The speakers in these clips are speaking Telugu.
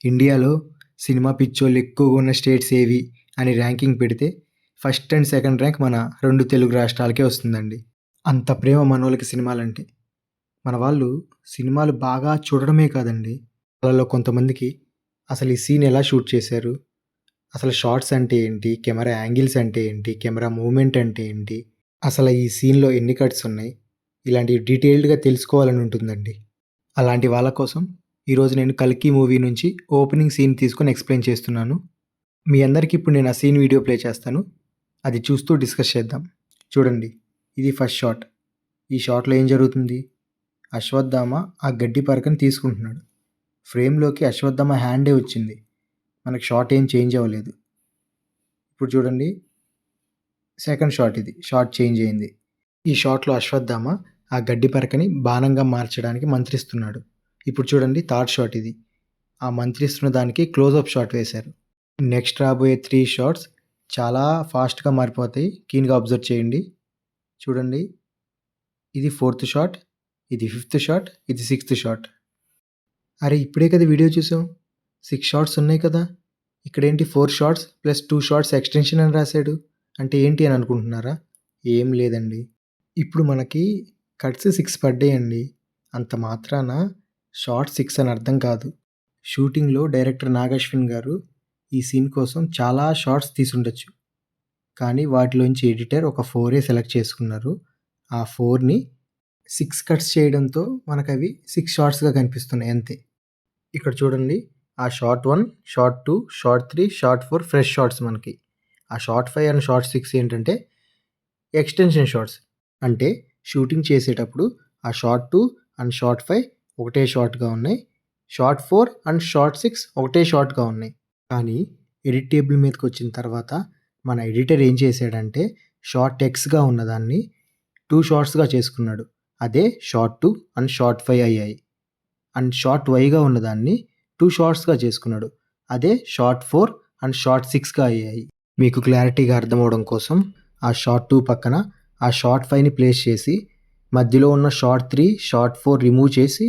ఇండియాలో సినిమా పిచ్చోళ్ళు ఎక్కువగా ఉన్న స్టేట్స్ ఏవి అని ర్యాంకింగ్ పెడితే ఫస్ట్ అండ్ సెకండ్ ర్యాంక్ మన 2 తెలుగు రాష్ట్రాలకే వస్తుందండి. అంత ప్రేమ మనోళ్ళకి సినిమాలంటే. మన వాళ్ళు సినిమాలు బాగా చూడడమే కాదండి, వాళ్ళలో కొంతమందికి అసలు ఈ సీన్ ఎలా షూట్ చేశారు, అసలు షాట్స్ అంటే ఏంటి, కెమెరా యాంగిల్స్ అంటే ఏంటి, కెమెరా మూవ్‌మెంట్ అంటే ఏంటి, అసలు ఈ సీన్‌లో ఎన్ని కట్స్ ఉన్నాయి, ఇలాంటివి డీటెయిల్డ్‌గా తెలుసుకోవాలని ఉంటుందండి. అలాంటి వాళ్ళ కోసం ఈరోజు నేను 'కల్కి' మూవీ నుంచి ఓపెనింగ్ సీన్ తీసుకొని ఎక్స్‌ప్లెయిన్ చేస్తున్నాను. మీ అందరికి ఇప్పుడు నేను ఆ సీన్ వీడియో ప్లే చేస్తాను. అది చూస్తూ డిస్కస్ చేద్దాం. చూడండి, ఇది ఫస్ట్ షాట్. ఈ షాట్‌లో ఏం జరుగుతుంది? అశ్వత్థామ ఆ గడ్డి పరకని తీసుకుంటున్నాడు. ఫ్రేమ్‌లోకి అశ్వత్థామ హ్యాండే వచ్చింది. మనకి షాట్ ఏం చేంజ్ అవ్వలేదు. ఇప్పుడు చూడండి, సెకండ్ షాట్ ఇది. షాట్ చేంజ్ అయింది. ఈ షాట్‌లో అశ్వత్థామ ఆ గడ్డి పరకని బాణంగా మార్చడానికి మంత్రిస్తున్నాడు. ఇప్పుడు చూడండి, థర్డ్ షాట్ ఇది. ఆ మంత్రిస్తున్న దానికి క్లోజప్ షాట్ వేశారు. నెక్స్ట్ రాబోయే 3 షాట్స్ చాలా ఫాస్ట్‌గా మారిపోతాయి. కీన్‌గా అబ్జర్వ్ చేయండి. చూడండి, ఇది ఫోర్త్ షాట్, ఇది ఫిఫ్త్ షాట్, ఇది సిక్స్త్ షాట్. అరే, ఇప్పుడే కదా వీడియో చూసాం. 6 షాట్స్ ఉన్నాయి కదా. ఇక్కడేంటి 4 షాట్స్ ప్లస్ 2 షాట్స్ ఎక్స్టెన్షన్ అని రాశాడు. అంటే ఏంటి అని అనుకుంటున్నారా? ఏం లేదండి. ఇప్పుడు మనకి కట్స్ 6 పడ్డాయండి. అంత మాత్రాన షాట్ 6 అని అర్థం కాదు. షూటింగ్‌లో డైరెక్టర్ నాగశ్విన్ గారు ఈ సీన్ కోసం చాలా షాట్స్ తీసుండొచ్చు. కానీ వాటిలోంచి ఎడిటర్ ఒక 4 సెలెక్ట్ చేసుకున్నారు. ఆ 4ని 6 కట్స్ చేయడంతో మనకవి 6 షాట్స్‌గా కనిపిస్తున్నాయి అంతే. ఇక్కడ చూడండి, ఆ shot 1, shot 2, shot 3, shot 4 fresh shots మనకి. ఆ షాట్ 5 అండ్ షాట్ 6 ఏంటంటే ఎక్స్టెన్షన్ షాట్స్. అంటే షూటింగ్ చేసేటప్పుడు ఆ షాట్ 2 అండ్ షాట్ 5 ఒకటే షాట్‌గా ఉన్నాయి. షాట్ 4 అండ్ షాట్ 6 ఒకటే షాట్‌గా ఉన్నాయి. కానీ ఎడిట్ టేబుల్ మీదకి వచ్చిన తర్వాత మన ఎడిటర్ ఏం చేశాడంటే షాట్ ఎక్స్‌గా ఉన్నదాన్ని 2 షాట్స్‌గా చేసుకున్నాడు. అదే షాట్ 2 అండ్ షాట్ 5 అయ్యాయి. అండ్ షాట్ వైగా ఉన్నదాన్ని 2 షాట్స్‌గా చేసుకున్నాడు. అదే షాట్ 4 అండ్ షాట్ 6గా అయ్యాయి. మీకు క్లారిటీగా అర్థమవడం కోసం ఆ షాట్ 2 పక్కన ఆ షాట్ 5ని ప్లేస్ చేసి మధ్యలో ఉన్న షాట్ 3, షాట్ 4 రిమూవ్ చేసి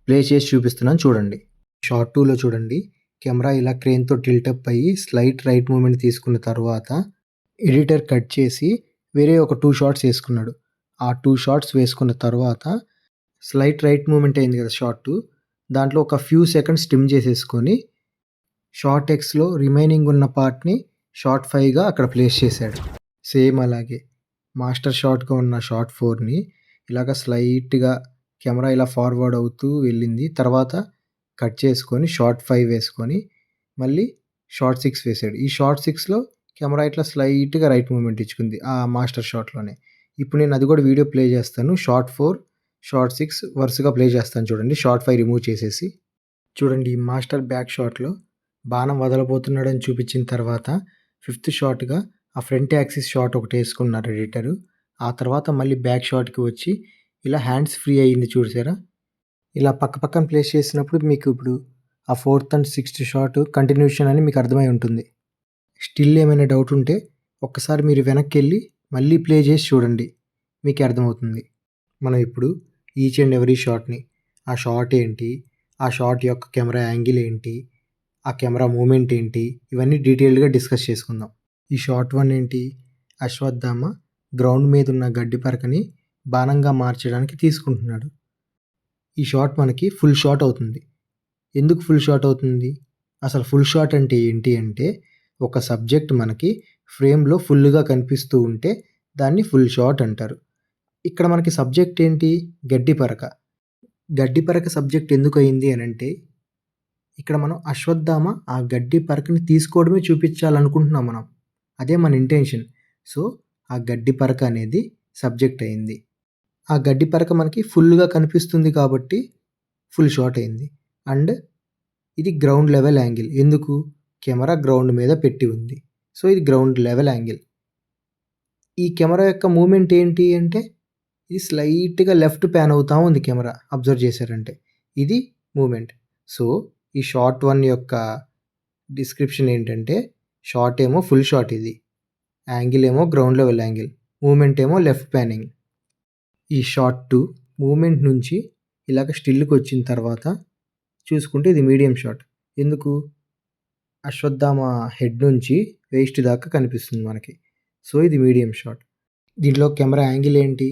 ప్లే చేసి చూపిస్తున్నాను చూడండి. షాట్ 2లో చూడండి, కెమెరా ఇలా క్రేన్‌తో టిల్టప్ అయ్యి స్లైట్ రైట్ మూవ్‌మెంట్ తీసుకున్న తర్వాత ఎడిటర్ కట్ చేసి వేరే ఒక 2 షాట్స్ వేసుకున్నాడు. ఆ 2 షాట్స్ వేసుకున్న తర్వాత స్లైట్ రైట్ మూవ్‌మెంట్ అయింది కదా షాట్ 2, దాంట్లో ఒక ఫ్యూ సెకండ్స్ ట్రిమ్ చేసేసుకొని షాట్ ఎక్స్‌లో రిమైనింగ్ ఉన్న పార్ట్‌ని షాట్ 5గా అక్కడ ప్లేస్ చేశాడు. సేమ్ అలాగే మాస్టర్ షాట్‌గా ఉన్న షాట్ 4ని ఇలాగ స్లైట్‌గా కెమెరా ఇలా ఫార్వర్డ్ అవుతూ వెళ్ళింది. తర్వాత కట్ చేసుకొని షాట్ 5 వేసుకొని మళ్ళీ షాట్ 6 వేసాడు. ఈ షాట్ 6లో కెమెరా ఇట్లా స్లైట్‌గా రైట్ మూవ్‌మెంట్ ఇచ్చుకుంది ఆ మాస్టర్ షాట్‌లోనే. ఇప్పుడు నేను అది కూడా వీడియో ప్లే చేస్తాను. షాట్ 4, షాట్ 6 వరుసగా ప్లే చేస్తాను చూడండి. షాట్ 5 రిమూవ్ చేసేసి చూడండి, ఈ మాస్టర్ బ్యాక్ షాట్‌లో బాణం వదలబోతున్నాడని చూపించిన తర్వాత ఫిఫ్త్ షాట్‌గా ఆ ఫ్రంట్ యాక్సిస్ షాట్ ఒకటి వేసుకున్నారు ఎడిటరు. ఆ తర్వాత మళ్ళీ బ్యాక్ షాట్‌కి వచ్చి ఇలా హ్యాండ్స్ ఫ్రీ అయ్యింది చూసారా? ఇలా పక్క పక్కన ప్లేస్ చేసినప్పుడు మీకు ఇప్పుడు ఆ fourth and sixth shot continuation అని మీకు అర్థమై ఉంటుంది. స్టిల్ ఏమైనా డౌట్ ఉంటే ఒక్కసారి మీరు వెనక్కెళ్ళి మళ్ళీ ప్లే చేసి చూడండి, మీకే అర్థమవుతుంది. మనం ఇప్పుడు ఈచ్ అండ్ ఎవ్రీ షాట్‌ని, ఆ షాట్ ఏంటి, ఆ షాట్ యొక్క కెమెరా యాంగిల్ ఏంటి, ఆ కెమెరా మూవ్‌మెంట్ ఏంటి, ఇవన్నీ డీటెయిల్డ్‌గా డిస్కస్ చేసుకుందాం. ఈ షాట్ 1 ఏంటి? అశ్వత్థామ గ్రౌండ్ మీద ఉన్న గడ్డి పరకని బాణంగా మార్చడానికి తీసుకుంటున్నాడు. ఈ షాట్ మనకి ఫుల్ షాట్ అవుతుంది. ఎందుకు ఫుల్ షాట్ అవుతుంది? అసలు ఫుల్ షాట్ అంటే ఏంటి అంటే, ఒక సబ్జెక్ట్ మనకి ఫ్రేమ్‌లో ఫుల్‌గా కనిపిస్తూ ఉంటే దాన్ని ఫుల్ షాట్ అంటారు. ఇక్కడ మనకి సబ్జెక్ట్ ఏంటి? గడ్డి పరక. గడ్డి పరక సబ్జెక్ట్ ఎందుకు అయింది అనంటే, ఇక్కడ మనం అశ్వత్థామ ఆ గడ్డి పరకని తీసుకోవడమే చూపించాలనుకుంటున్నాం మనం. అదే మన ఇంటెన్షన్. సో, ఆ గడ్డి పరక అనేది సబ్జెక్ట్ అయింది. ఆ గడ్డి పరక మనకి ఫుల్‌గా కనిపిస్తుంది కాబట్టి ఫుల్ షాట్ అయింది. అండ్ ఇది గ్రౌండ్ లెవెల్ యాంగిల్. ఎందుకు? కెమెరా గ్రౌండ్ మీద పెట్టి ఉంది. సో, ఇది గ్రౌండ్ లెవెల్ యాంగిల్. ఈ కెమెరా యొక్క మూవ్‌మెంట్ ఏంటి అంటే, ఇది స్లైట్‌గా లెఫ్ట్ ప్యాన్ అవుతా ఉంది కెమెరా. అబ్జర్వ్ చేశారంటే ఇది మూవ్‌మెంట్. సో, ఈ షాట్ 1 యొక్క డిస్క్రిప్షన్ ఏంటంటే, షాట్ ఏమో ఫుల్ షాట్ ఇది. యాంగిల్ ఏమో గ్రౌండ్ లెవెల్ యాంగిల్. మూవ్‌మెంట్ ఏమో లెఫ్ట్ ప్యానింగ్. ఈ షాట్ 2 మూవ్‌మెంట్ నుంచి ఇలాగ స్టిల్‌కి వచ్చిన తర్వాత చూసుకుంటే ఇది మీడియం షాట్. ఎందుకు? అశ్వత్థామ హెడ్ నుంచి వేస్ట్ దాకా కనిపిస్తుంది మనకి. సో, ఇది మీడియం షాట్. దీంట్లో కెమెరా యాంగిల్ ఏంటి?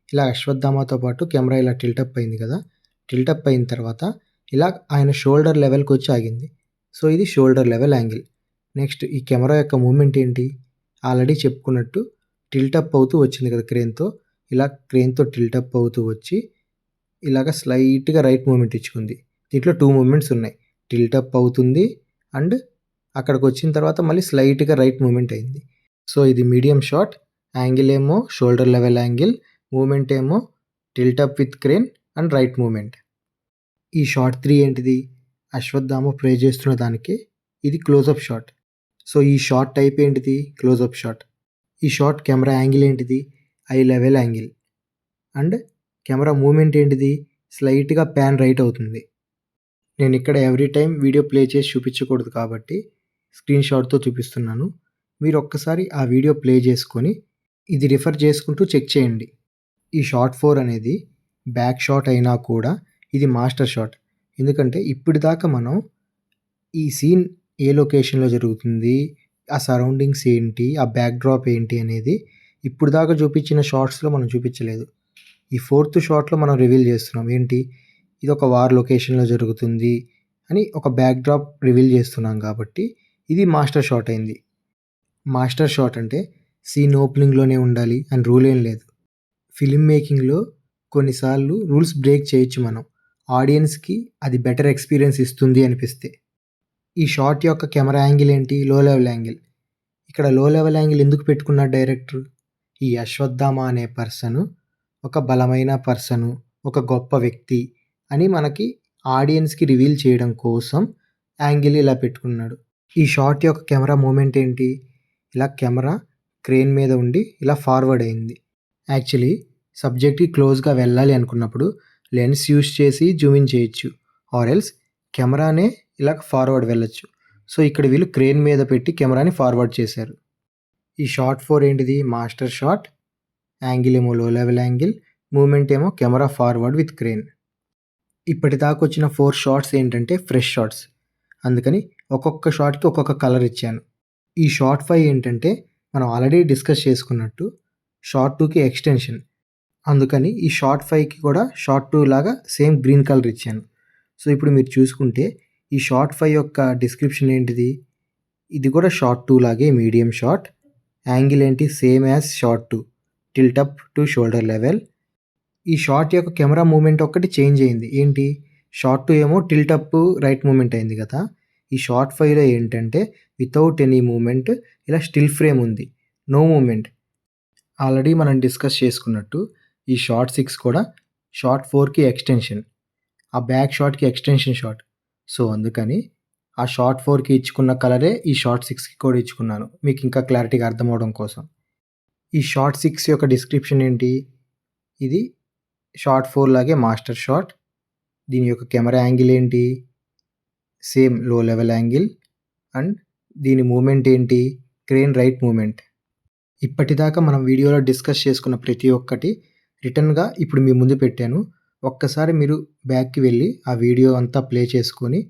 ఇలా అశ్వత్థామతో పాటు కెమెరా ఇలా టిల్టప్ అయింది కదా! టిల్టప్ అయిన తర్వాత ఇలా ఆయన షోల్డర్ లెవెల్‌కొచ్చి ఆగింది. సో, ఇది షోల్డర్ లెవెల్ యాంగిల్. నెక్స్ట్ ఈ కెమెరా యొక్క మూవ్‌మెంట్ ఏంటి? ఆల్రెడీ చెప్పుకున్నట్టు టిల్టప్ అవుతూ వచ్చింది కదా క్రేన్‌తో. ఇలా క్రేన్‌తో టిల్టప్ అవుతూ వచ్చి ఇలాగ స్లైట్‌గా రైట్ మూవ్‌మెంట్ ఇచ్చుకుంది. దీంట్లో 2 మూవ్‌మెంట్స్ ఉన్నాయి. టిల్టప్ అవుతుంది అండ్ అక్కడికొచ్చిన తర్వాత మళ్ళీ స్లైట్‌గా రైట్ మూవ్‌మెంట్ అయింది. సో, ఇది మీడియం షాట్. యాంగిల్ ఏమో షోల్డర్ లెవెల్ యాంగిల్. మూవ్‌మెంట్ ఏమో tilt up with crane and right movement. ఈ షాట్ 3 ఏంటిది? అశ్వత్థామ ప్రే చేస్తున్న దానికే ఇది క్లోజప్ షాట్. సో, ఈ షాట్ టైప్ ఏంటిది? Close up shot. ఈ షాట్ కెమెరా యాంగిల్ ఏంటిది? Eye level angle. And camera movement ఏంటిది? స్లైట్‌గా పాన్ రైట్ అవుతుంది. నేనిక్కడ ఎవ్రీ టైమ్ వీడియో ప్లే చేసి చూపించకూడదు కాబట్టి స్క్రీన్ షాట్‌తో చూపిస్తున్నాను. మీరు ఒక్కసారి ఆ వీడియో ప్లే చేసుకొని ఇది రిఫర్ చేసుకుంటూ చెక్ చేయండి. ఈ షాట్ 4 అనేది బ్యాక్ షాట్ అయినా కూడా ఇది మాస్టర్ షాట్. ఎందుకంటే ఇప్పటిదాకా మనం ఈ సీన్ ఏ లొకేషన్‌లో జరుగుతుంది, ఆ సరౌండింగ్స్ ఏంటి, ఆ బ్యాక్ డ్రాప్ ఏంటి అనేది ఇప్పటిదాకా చూపించిన షాట్స్‌లో మనం చూపించలేదు. ఈ 4థ్ షాట్‌లో మనం రివీల్ చేస్తున్నాం. ఏంటి? ఇదొక వార్ లొకేషన్‌లో జరుగుతుంది అని ఒక బ్యాక్ డ్రాప్ రివీల్ చేస్తున్నాం కాబట్టి ఇది మాస్టర్ షాట్ అయింది. మాస్టర్ షాట్ అంటే సీన్ ఓపెనింగ్‌లోనే ఉండాలి అని రూల్ ఏం లేదు. ఫిల్మ్ మేకింగ్‌లో కొన్నిసార్లు రూల్స్ బ్రేక్ చేయొచ్చు మనం. ఆడియన్స్‌కి అది బెటర్ ఎక్స్‌పీరియన్స్ ఇస్తుంది అనిపిస్తే. ఈ షాట్ యొక్క కెమెరా యాంగిల్ ఏంటి? లో లెవెల్ యాంగిల్. ఇక్కడ లో లెవెల్ యాంగిల్ ఎందుకు పెట్టుకున్నాడు డైరెక్టర్? ఈ అశ్వత్థామ అనే పర్సను ఒక బలమైన పర్సను, ఒక గొప్ప వ్యక్తి అని మనకి ఆడియన్స్‌కి రివీల్ చేయడం కోసం యాంగిల్ ఇలా పెట్టుకున్నాడు. ఈ షాట్ యొక్క కెమెరా మూవ్‌మెంట్ ఏంటి? ఇలా కెమెరా క్రేన్ మీద ఉండి ఇలా ఫార్వర్డ్ అయింది. యాక్చువల్లీ సబ్జెక్ట్‌కి క్లోజ్‌గా వెళ్ళాలి అనుకున్నప్పుడు లెన్స్ యూజ్ చేసి జూమ్ ఇన్ చేయొచ్చు. ఆర్ ఎల్స్ కెమెరానే ఇలా ఫార్వర్డ్ వెళ్ళొచ్చు. సో, ఇక్కడ వీళ్ళు క్రేన్ మీద పెట్టి కెమెరాని ఫార్వర్డ్ చేశారు. ఈ షాట్ 4 ఏంటిది? Master shot. యాంగిల్ ఏమో లో లెవెల్ యాంగిల్. మూవ్‌మెంట్ ఏమో కెమెరా ఫార్వర్డ్ విత్ క్రేన్. ఇప్పటిదాకా వచ్చిన 4 షాట్స్ ఏంటంటే ఫ్రెష్ షాట్స్. అందుకని ఒక్కొక్క షాట్‌కి ఒక్కొక్క కలర్ ఇచ్చాను. ఈ షాట్ 5 ఏంటంటే మనం ఆల్రెడీ డిస్కస్ చేసుకున్నట్టు షాట్ 2కి ఎక్స్‌టెన్షన్. అందుకని ఈ షాట్ 5కి కూడా షాట్ 2 లాగా సేమ్ గ్రీన్ కలర్ ఇచ్చాను. సో, ఇప్పుడు మీరు చూసుకుంటే ఈ షాట్ 5 యొక్క డిస్క్రిప్షన్ ఏంటిది? ఇది కూడా షాట్ 2 లాగే మీడియం షాట్. యాంగిల్ ఏంటి? Same as shot 2. Tilt up to shoulder level. ఈ షాట్ యొక్క కెమెరా మూవ్‌మెంట్ ఒక్కటి చేంజ్ అయింది. ఏంటి? షాట్ 2 ఏమో టిల్ట్ అప్ రైట్ మూవ్‌మెంట్ అయింది కదా! ఈ షాట్ 5లో ఏంటంటే వితౌట్ ఎనీ మూవ్‌మెంట్ ఇలా స్టిల్ ఫ్రేమ్ ఉంది. No movement. ఆల్రెడీ మనం డిస్కస్ చేసుకున్నట్టు ఈ షాట్ 6 కూడా షాట్ 4కి ఎక్స్‌టెన్షన్. ఆ బ్యాక్ షాట్‌కి ఎక్స్‌టెన్షన్ షాట్. సో, అందుకని ఆ షాట్ 4కి ఇచ్చుకున్న కలరే ఈ షాట్ 6కి కూడా ఇచ్చుకున్నాను. మీకు ఇంకా క్లారిటీగా అర్థమవ్వడం కోసం. ఈ షాట్ 6 యొక్క డిస్క్రిప్షన్ ఏంటి? ఇది షాట్ 4 లాగే మాస్టర్ షాట్. దీని యొక్క కెమెరా యాంగిల్ ఏంటి? సేమ్ లో లెవెల్ యాంగిల్. అండ్ దీని మూవ్‌మెంట్ ఏంటి? Crane right movement. ఇప్పటిదాకా మనం వీడియోలో డిస్కస్ చేసుకున్న ప్రతి ఒక్కటి రిటర్న్‌గా ఇప్పుడు మీ ముందు పెట్టాను. ఒక్కసారి మీరు బ్యాక్‌కి వెళ్ళి ఆ వీడియో అంతా ప్లే చేసుకొని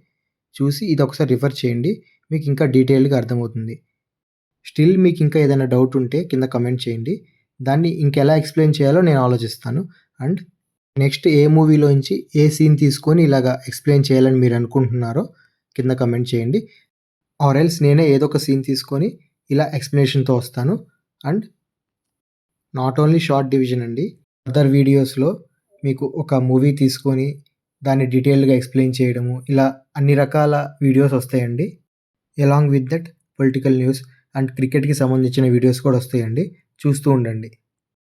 చూసి ఇదొకసారి రిఫర్ చేయండి. మీకు ఇంకా డీటెయిల్డ్‌గా అర్థమవుతుంది. స్టిల్ మీకు ఇంకా ఏదైనా డౌట్ ఉంటే కింద కమెంట్ చేయండి. దాన్ని ఇంకెలా ఎక్స్‌ప్లెయిన్ చేయాలో నేను ఆలోచిస్తాను. అండ్ నెక్స్ట్ ఏ మూవీలోంచి ఏ సీన్ తీసుకొని ఇలాగా ఎక్స్‌ప్లెయిన్ చేయాలని మీరు అనుకుంటున్నారో కింద కమెంట్ చేయండి. ఆర్ ఎల్స్ నేనే ఏదో ఒక సీన్ తీసుకొని ఇలా ఎక్స్‌ప్లనేషన్‌తో వస్తాను. And not only short division అండి. అదర్ వీడియోస్‌లో మీకు ఒక మూవీ తీసుకొని దాన్ని డీటెయిల్డ్‌గా ఎక్స్‌ప్లెయిన్ చేయడము, ఇలా అన్ని రకాల వీడియోస్ వస్తాయండి. Along with that political news and క్రికెట్‌కి సంబంధించిన వీడియోస్ కూడా వస్తాయండి. చూస్తూ ఉండండి.